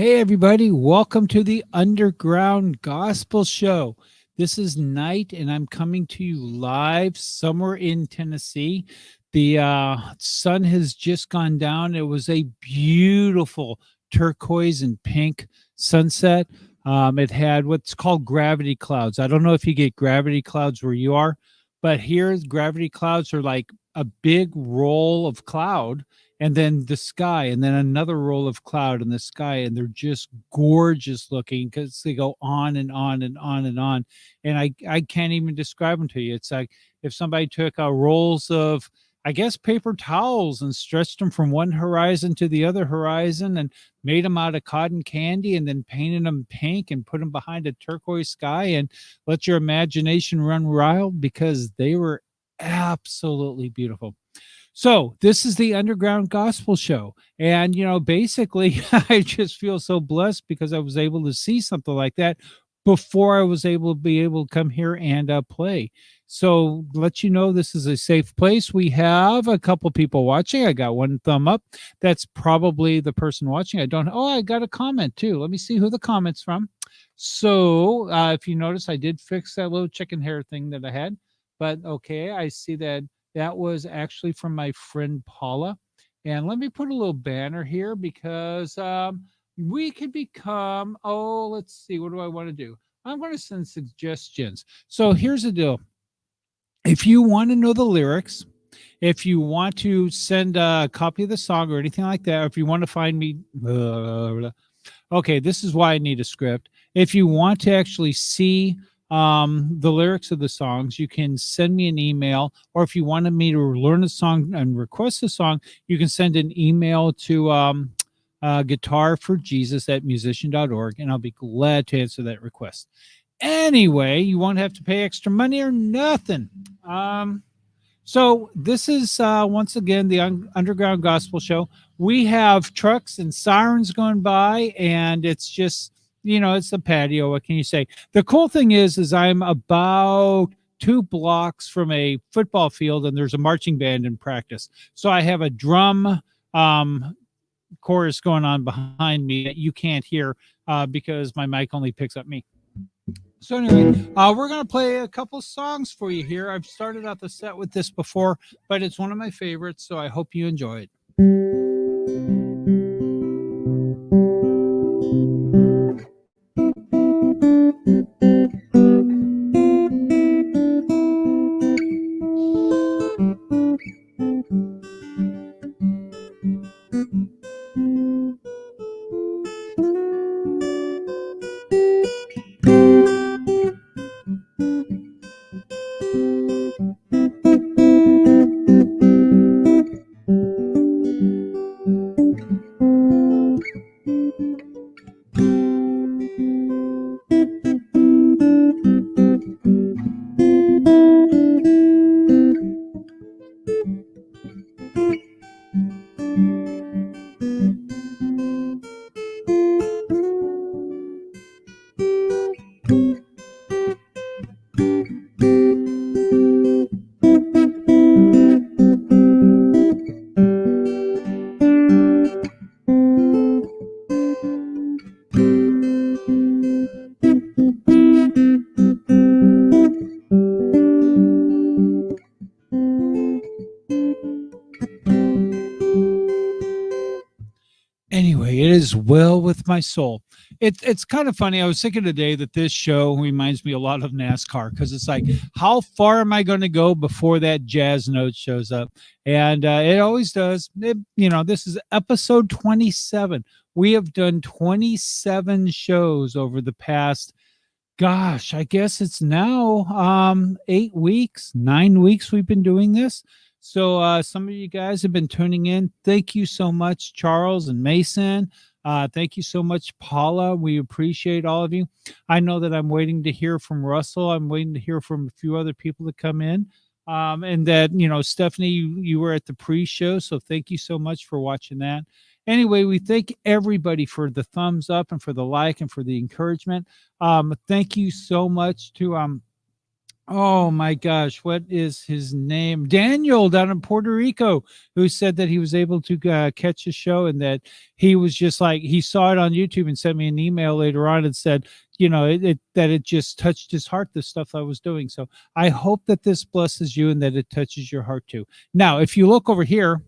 Hey, everybody, welcome to the Underground Gospel Show. This is Night, and I'm coming to you live somewhere in Tennessee. The sun has just gone down. It was a beautiful turquoise and pink sunset. It had what's called gravity clouds. I don't know if you get gravity clouds where you are, but here, gravity clouds are like a big roll of cloud and then the sky, and then another roll of cloud in the sky, and they're just gorgeous looking because they go on and on and on and on. And I can't even describe them to you. It's like if somebody took rolls of, I guess, paper towels and stretched them from one horizon to the other horizon and made them out of cotton candy and then painted them pink and put them behind a turquoise sky and let your imagination run wild because they were absolutely beautiful. So this is the Underground Gospel Show. And, basically, I just feel so blessed because I was able to see something like that before I was able to come here and play. So let you know this is a safe place. We have a couple people watching. I got one thumb up. That's probably the person watching. I got a comment too. Let me see who the comment's from. So if you notice, I did fix that little chicken hair thing that I had. But okay, I see that was actually from my friend Paula. And let me put a little banner here because we could become, let's see, what do I want to do? I'm going to send suggestions. So here's the deal. If you want to know the lyrics, if you want to send a copy of the song or anything like that, or if you want to find me, okay, this is why I need a script. If you want to actually see the lyrics of the songs, you can send me an email, or if you wanted me to learn a song and request a song, you can send an email to guitarforjesus@musician.org, and I'll be glad to answer that request. Anyway, you won't have to pay extra money or nothing. So this is once again the Underground Gospel Show. We have trucks and sirens going by, and it's just, it's the patio. What can you say? The cool thing is I'm about 2 blocks from a football field, and there's a marching band in practice. So I have a drum chorus going on behind me that you can't hear because my mic only picks up me. So anyway, we're going to play a couple songs for you here. I've started out the set with this before, but it's one of my favorites, so I hope you enjoy it. Anyway, it is well with my soul. It's kind of funny. I was thinking today that this show reminds me a lot of NASCAR because it's like, how far am I going to go before that jazz note shows up? And it always does. This is episode 27. We have done 27 shows over the past, gosh, I guess it's now 8 weeks, 9 weeks we've been doing this. So some of you guys have been tuning in. Thank you so much, Charles and Mason. Thank you so much, Paula. We appreciate all of you. I know that I'm waiting to hear from Russell. I'm waiting to hear from a few other people to come in. And that, Stephanie, you were at the pre-show. So thank you so much for watching that. Anyway, we thank everybody for the thumbs up and for the like and for the encouragement. Thank you so much to Oh my gosh, what is his name? Daniel down in Puerto Rico, who said that he was able to catch a show and that he was just like he saw it on YouTube and sent me an email later on and said, that it just touched his heart, the stuff I was doing. So I hope that this blesses you and that it touches your heart too. Now, if you look over here,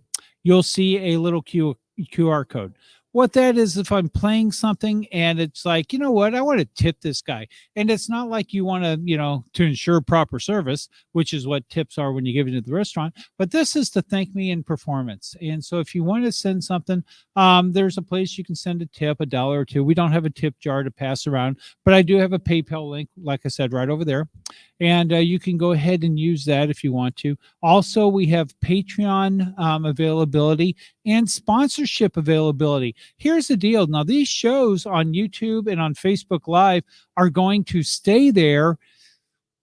you'll see a little QR code. What that is, if I'm playing something and it's like, you know what, I want to tip this guy, and it's not like you want to, to ensure proper service, which is what tips are when you give it to the restaurant. But this is to thank me in performance. And so if you want to send something, there's a place you can send a tip, $1 or $2. We don't have a tip jar to pass around, but I do have a PayPal link, like I said, right over there. And you can go ahead and use that if you want to. Also, we have Patreon availability and sponsorship availability. Here's the deal. Now, these shows on YouTube and on Facebook Live are going to stay there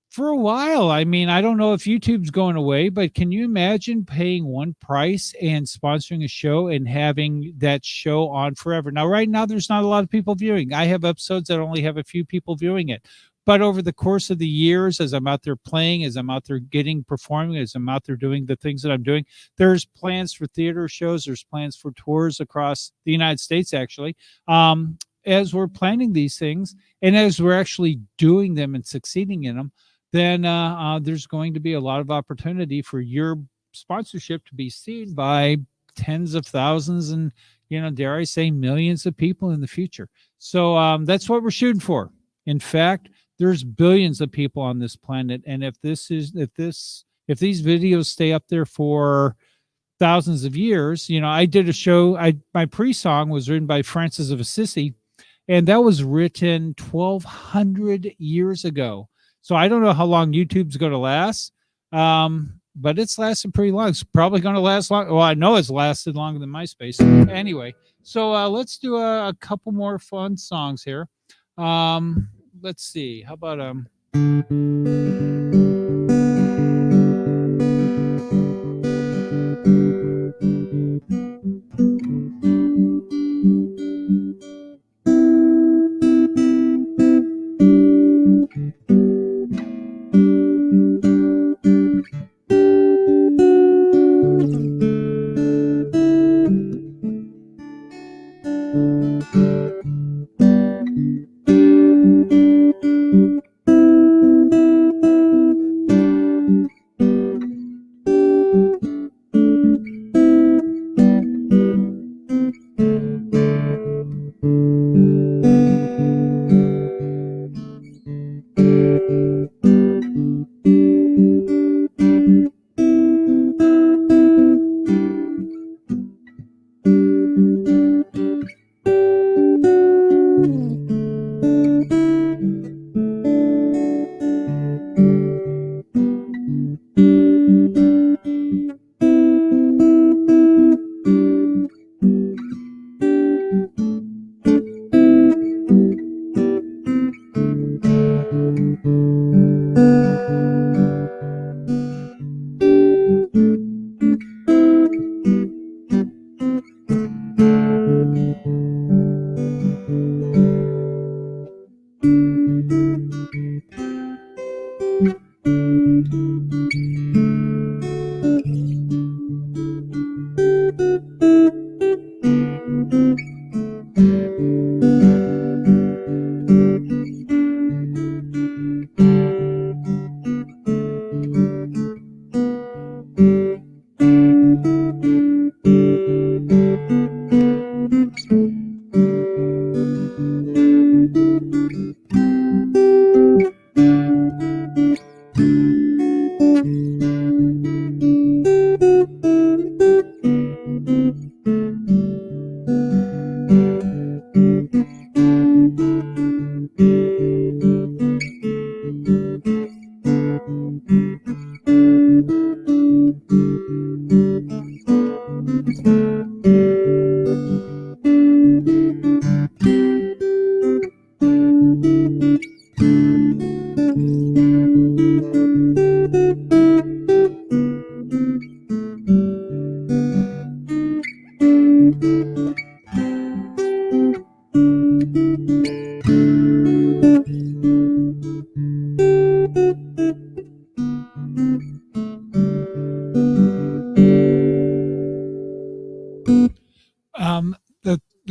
for a while. I mean, I don't know if YouTube's going away, but can you imagine paying one price and sponsoring a show and having that show on forever? Now, right now, there's not a lot of people viewing. I have episodes that only have a few people viewing it. But over the course of the years, as I'm out there playing, as I'm out there performing, as I'm out there doing the things that I'm doing, there's plans for theater shows. There's plans for tours across the United States, actually. As we're planning these things and as we're actually doing them and succeeding in them, then there's going to be a lot of opportunity for your sponsorship to be seen by tens of thousands and, dare I say, millions of people in the future. So that's what we're shooting for. In fact, there's billions of people on this planet, and if these videos stay up there for thousands of years, I did a show. My pre-song was written by Francis of Assisi, and that was written 1,200 years ago. So I don't know how long YouTube's going to last, but it's lasted pretty long. It's probably going to last long. Well, I know it's lasted longer than MySpace. Anyway, so let's do a couple more fun songs here. Let's see. How about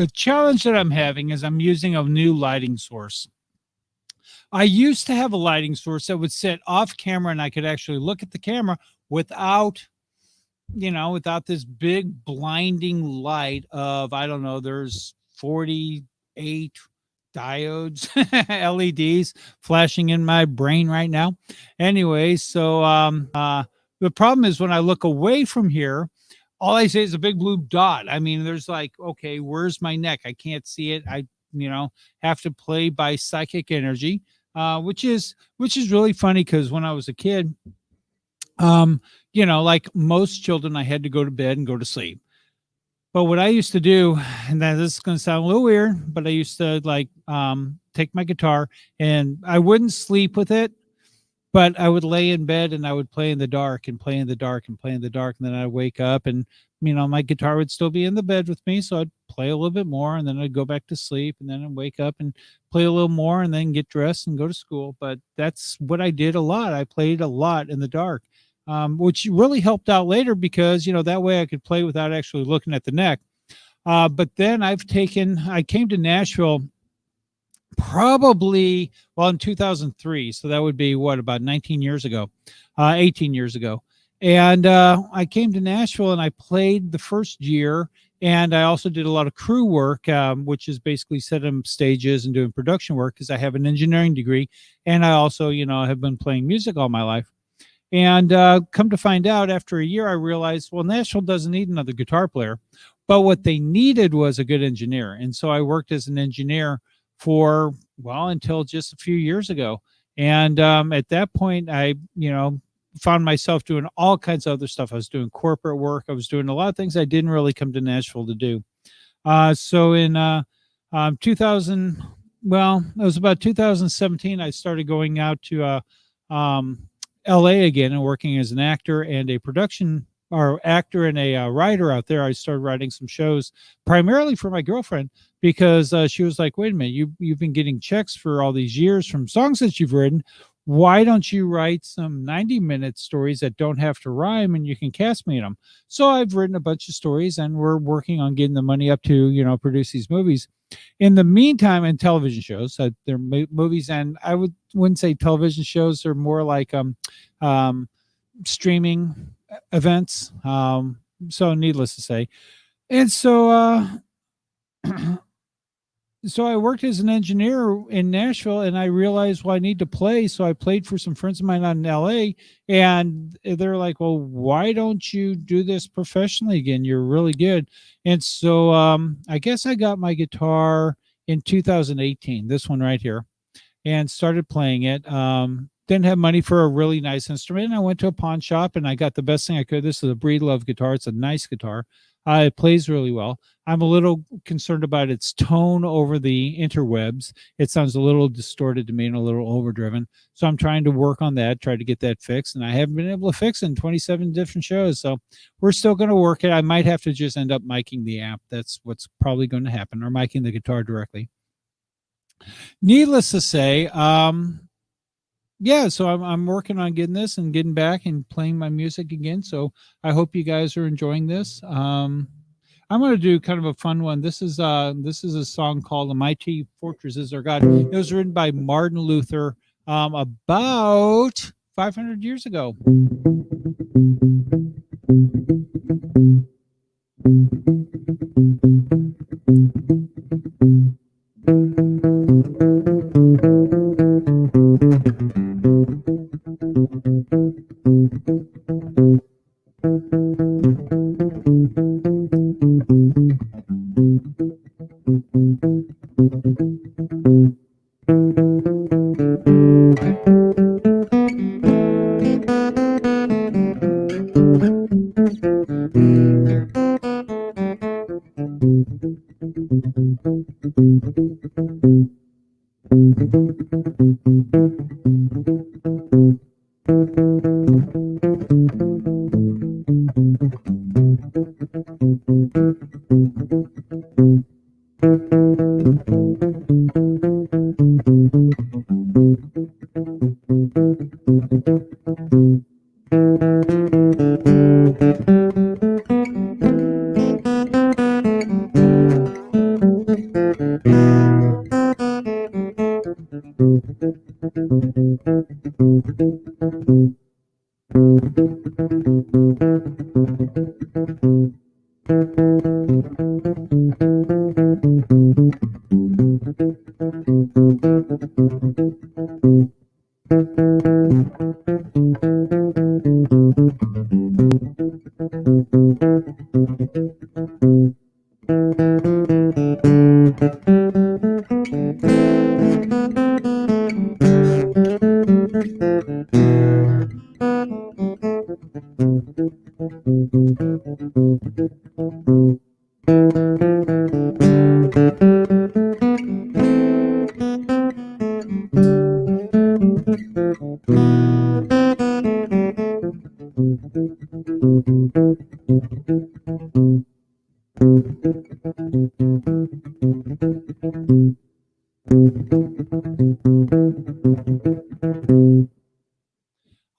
the challenge that I'm having is I'm using a new lighting source. I used to have a lighting source that would sit off camera and I could actually look at the camera without, without this big blinding light of, I don't know, there's 48 diodes, LEDs flashing in my brain right now. Anyway, so the problem is when I look away from here, all I see is a big blue dot. I mean, there's like, okay, where's my neck? I can't see it. I, have to play by psychic energy, which is really funny because when I was a kid, like most children, I had to go to bed and go to sleep. But what I used to do, and that this is going to sound a little weird, but I used to take my guitar and I wouldn't sleep with it, but I would lay in bed and I would play in the dark and play in the dark and play in the dark. And then I'd wake up and, my guitar would still be in the bed with me. So I'd play a little bit more and then I'd go back to sleep and then I'd wake up and play a little more and then get dressed and go to school. But that's what I did a lot. I played a lot in the dark, which really helped out later because, that way I could play without actually looking at the neck. But then I came to Nashville probably, in 2003. So that would be about 19 years ago, 18 years ago. And I came to Nashville and I played the first year. And I also did a lot of crew work, which is basically setting up stages and doing production work because I have an engineering degree. And I also, have been playing music all my life. And come to find out after a year, I realized, Nashville doesn't need another guitar player. But what they needed was a good engineer. And so I worked as an engineer for, until just a few years ago. And at that point, I, found myself doing all kinds of other stuff. I was doing corporate work. I was doing a lot of things I didn't really come to Nashville to do. So in 2000, it was about 2017, I started going out to LA again and working as an actor and a actor and a writer out there. I started writing some shows primarily for my girlfriend because she was like, wait a minute, you've been getting checks for all these years from songs that you've written. Why don't you write some 90-minute stories that don't have to rhyme and you can cast me in them? So I've written a bunch of stories and we're working on getting the money up to, produce these movies. In the meantime, in television shows, they're movies, and I wouldn't say television shows. They're more like streaming events. So needless to say. And so so I worked as an engineer in Nashville and I realized, I need to play. So I played for some friends of mine out in LA and they're like, well, why don't you do this professionally again? You're really good. And so I guess I got my guitar in 2018, this one right here, and started playing it. Didn't have money for a really nice instrument. And I went to a pawn shop and I got the best thing I could. This is a Breedlove guitar. It's a nice guitar. It plays really well. I'm a little concerned about its tone over the interwebs. It sounds a little distorted to me and a little overdriven. So I'm trying to work on that, try to get that fixed. And I haven't been able to fix it in 27 different shows. So we're still going to work it. I might have to just end up miking the amp. That's what's probably going to happen, or miking the guitar directly. Needless to say, so I'm working on getting this and getting back and playing my music again. So I hope you guys are enjoying this. I'm going to do kind of a fun one. This is a song called "The Mighty Fortress Is Our God." It was written by Martin Luther about 500 years ago.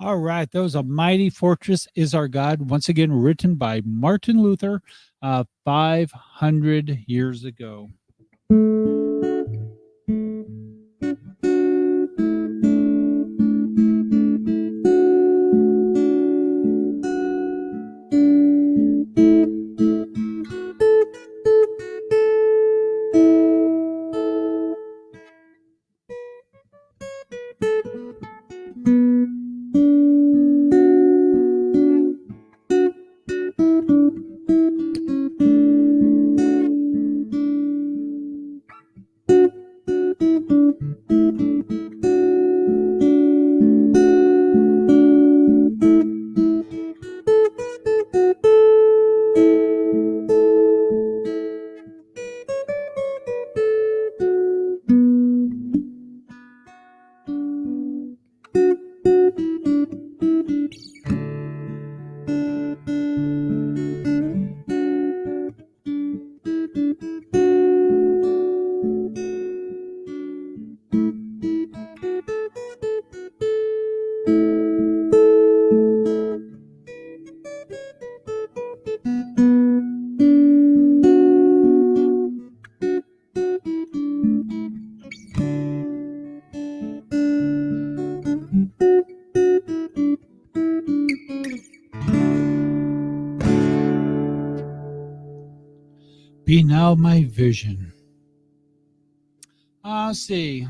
All right, that was A Mighty Fortress Is Our God, once again written by Martin Luther 500 years ago. Be now my vision. I'll see.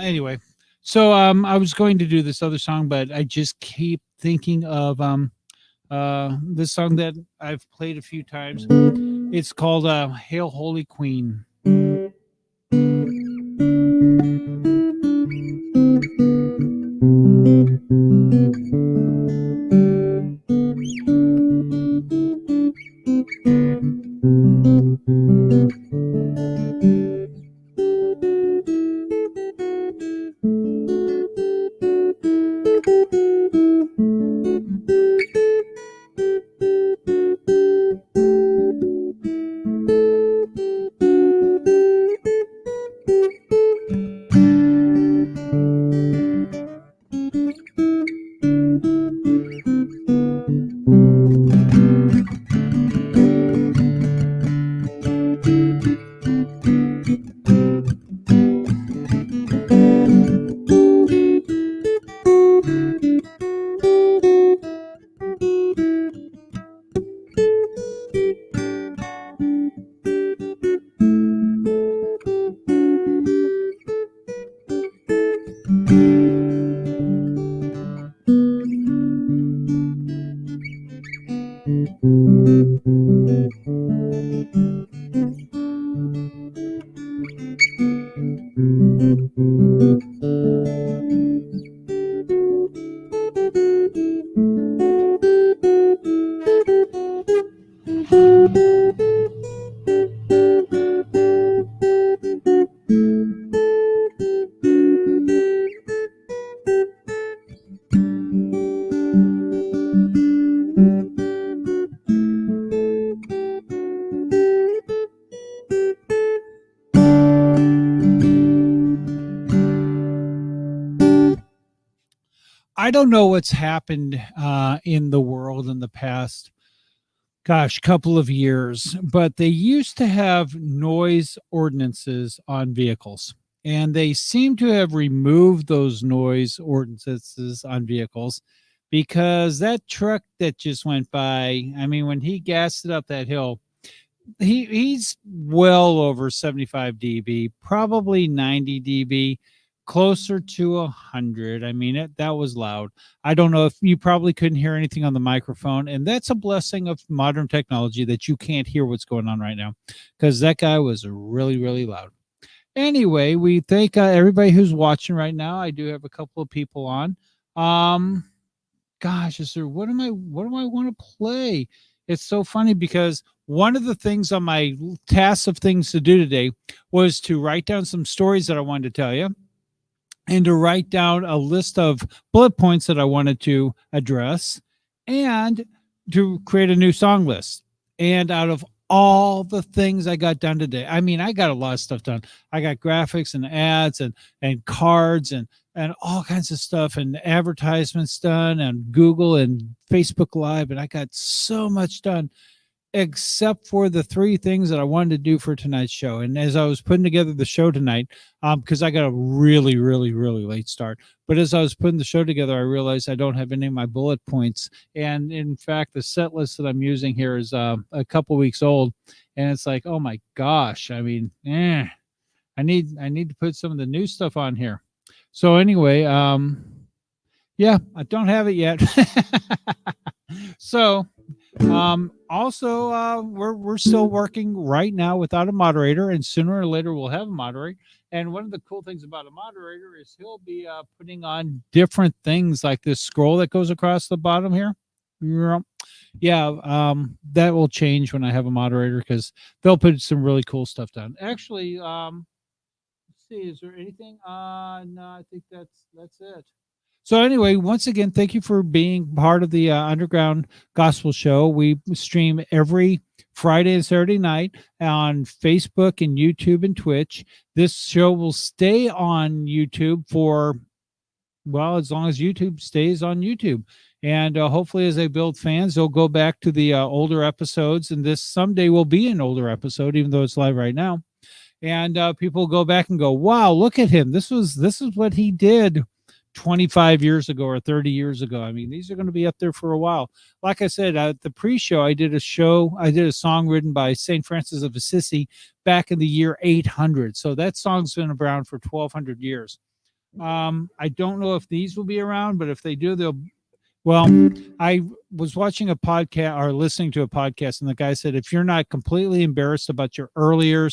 Anyway, so I was going to do this other song, but I just keep thinking of this song that I've played a few times. It's called Hail Holy Queen. I don't know what's happened in the world in the past, gosh, couple of years, but they used to have noise ordinances on vehicles. And they seem to have removed those noise ordinances on vehicles because that truck that just went by, I mean, when he gassed it up that hill, he's well over 75 dB, probably 90 dB, closer to 100. I mean, that was loud. I don't know if you probably couldn't hear anything on the microphone, and that's a blessing of modern technology that you can't hear what's going on right now, because that guy was really, really loud. Anyway, we thank everybody who's watching right now. I do have a couple of people on. Um, Gosh, is there what do I want to play? It's so funny because one of the things on my task of things to do today was to write down some stories that I wanted to tell you and to write down a list of bullet points that I wanted to address and to create a new song list. And out of all the things I got done today, I mean, I got a lot of stuff done. I got graphics and ads and cards and all kinds of stuff and advertisements done and Google and Facebook Live, and I got so much done except for the three things that I wanted to do for tonight's show. And as I was putting together the show tonight, because I got a really, really, really late start, but as I was putting the show together, I realized I don't have any of my bullet points. And in fact, the set list that I'm using here is a couple weeks old, and it's like, oh my gosh, I mean, I need to put some of the new stuff on here. So anyway, yeah, I don't have it yet. So also, we're still working right now without a moderator, and sooner or later we'll have a moderator. And one of the cool things about a moderator is he'll be putting on different things like this scroll that goes across the bottom here. Yeah, that will change when I have a moderator because they'll put some really cool stuff down. Actually, let's see, is there anything? No, I think that's it. So anyway, once again, thank you for being part of the Underground Gospel Show. We stream every Friday and Saturday night on Facebook and YouTube and Twitch. This show will stay on YouTube for, well, as long as YouTube stays on YouTube. And hopefully as they build fans, they'll go back to the older episodes. And this someday will be an older episode, even though it's live right now. And people go back and go, wow, look at him. This is what he did 25 years ago or 30 years ago. I mean, these are going to be up there for a while. Like I said, at the pre-show, I did a song written by St. Francis of Assisi back in the year 800. So that song's been around for 1200 years. I don't know if these will be around, but if they do, well, I was watching a podcast or listening to a podcast, and the guy said, if you're not completely embarrassed about your earlier,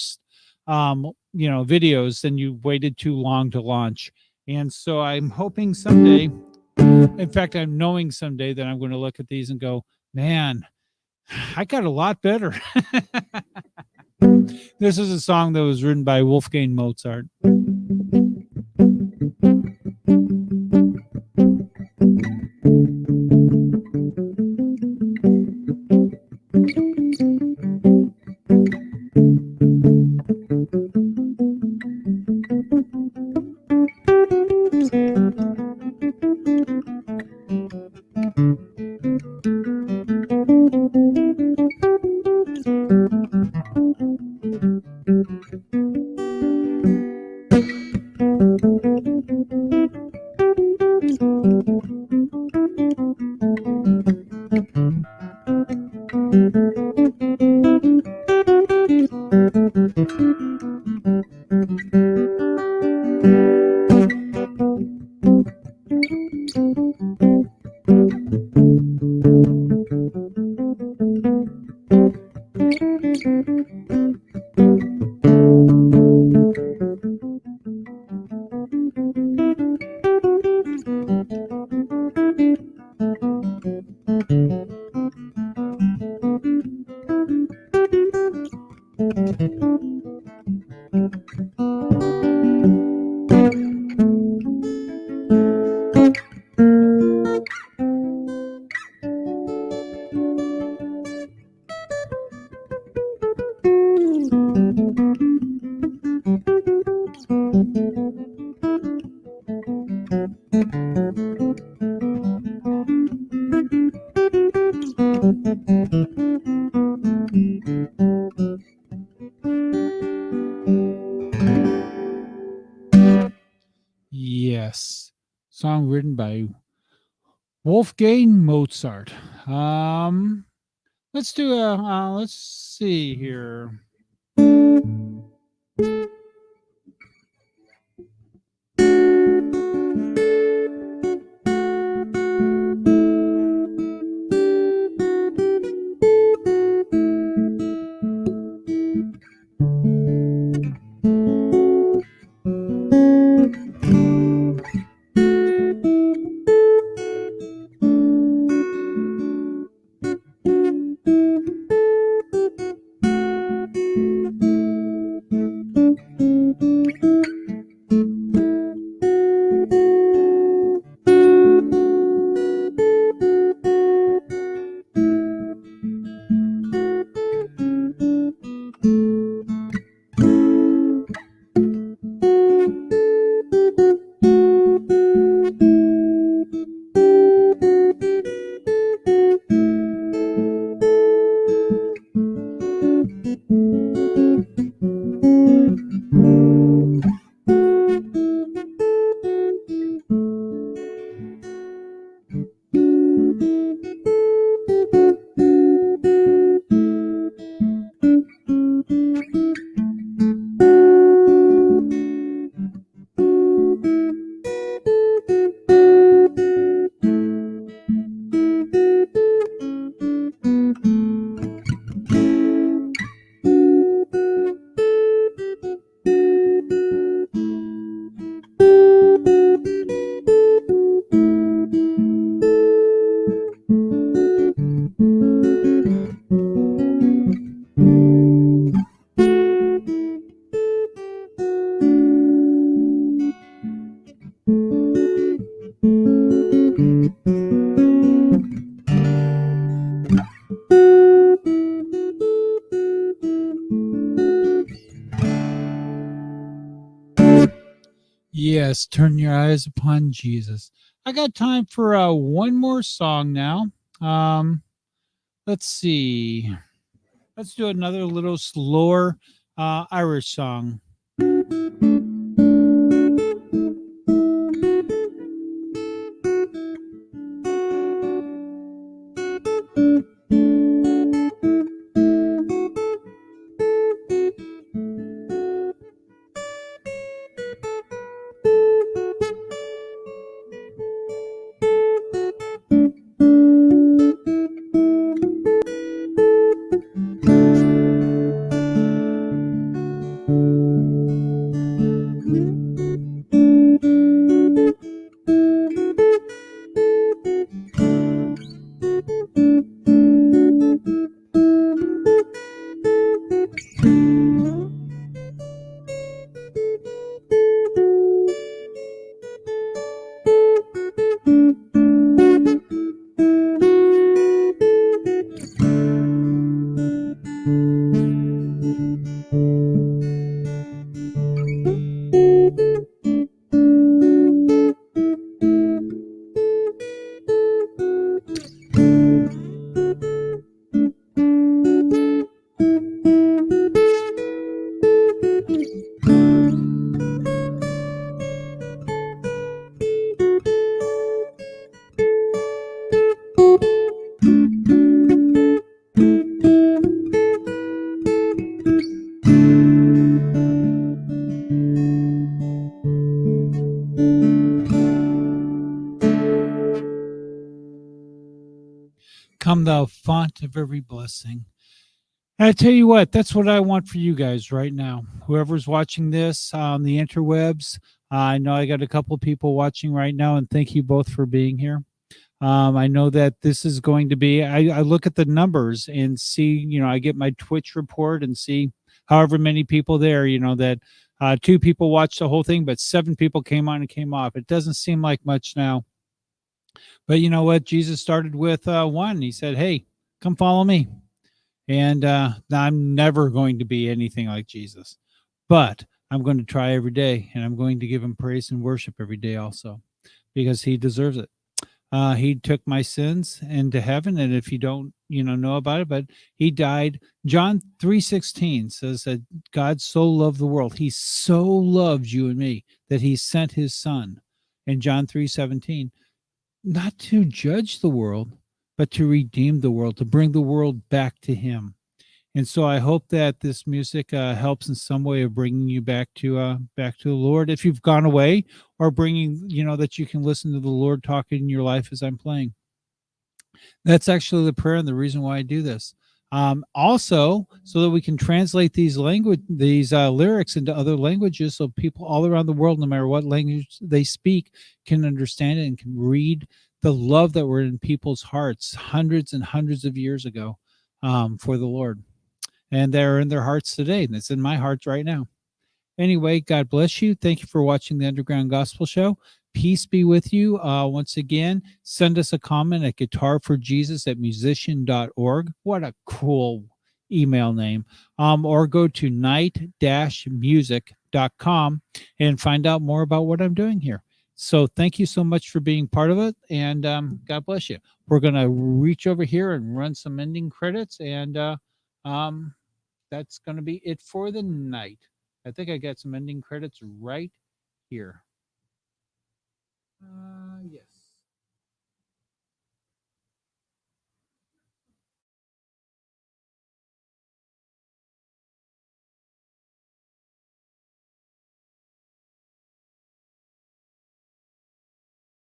videos, then you waited too long to launch. And so I'm hoping someday, in fact, I'm knowing someday that I'm going to look at these and go, man, I got a lot better. This is a song that was written by Wolfgang Mozart. song written by Wolfgang Mozart. Let's do let's see here. Yes, turn your eyes upon Jesus. I got time for one more song now. Let's see. Let's do another little slower Irish song. Come thou font of every blessing. And I tell you what, that's what I want for you guys right now. Whoever's watching this on the interwebs, I know I got a couple people watching right now, and thank you both for being here. I know that this is going to be, I look at the numbers and see, I get my Twitch report and see however many people there, that 2 people watched the whole thing, but 7 people came on and came off. It doesn't seem like much now. But you know what? Jesus started with 1. He said, hey, come follow me. And I'm never going to be anything like Jesus, but I'm going to try every day, and I'm going to give him praise and worship every day also, because he deserves it. He took my sins into heaven, and if you don't, know about it, but he died. John 3:16 says that God so loved the world. He so loved you and me that he sent his son. and John 3:17, not to judge the world, but to redeem the world, to bring the world back to him. And so I hope that this music helps in some way of bringing you back to the Lord if you've gone away, or bringing, that you can listen to the Lord talking in your life as I'm playing. That's actually the prayer and the reason why I do this. Also, so that we can translate these lyrics into other languages, so people all around the world, no matter what language they speak, can understand it and can read the love that were in people's hearts hundreds and hundreds of years ago, for the Lord, and they're in their hearts today, and it's in my heart right now. Anyway, God bless you. Thank you for watching the Underground Gospel Show. Peace be with you. Once again, send us a comment at guitarforjesus@musician.org. What a cool email name. Or go to night-music.com and find out more about what I'm doing here. So thank you so much for being part of it, and God bless you. We're going to reach over here and run some ending credits, and um, that's going to be it for the night. I think I got some ending credits right here.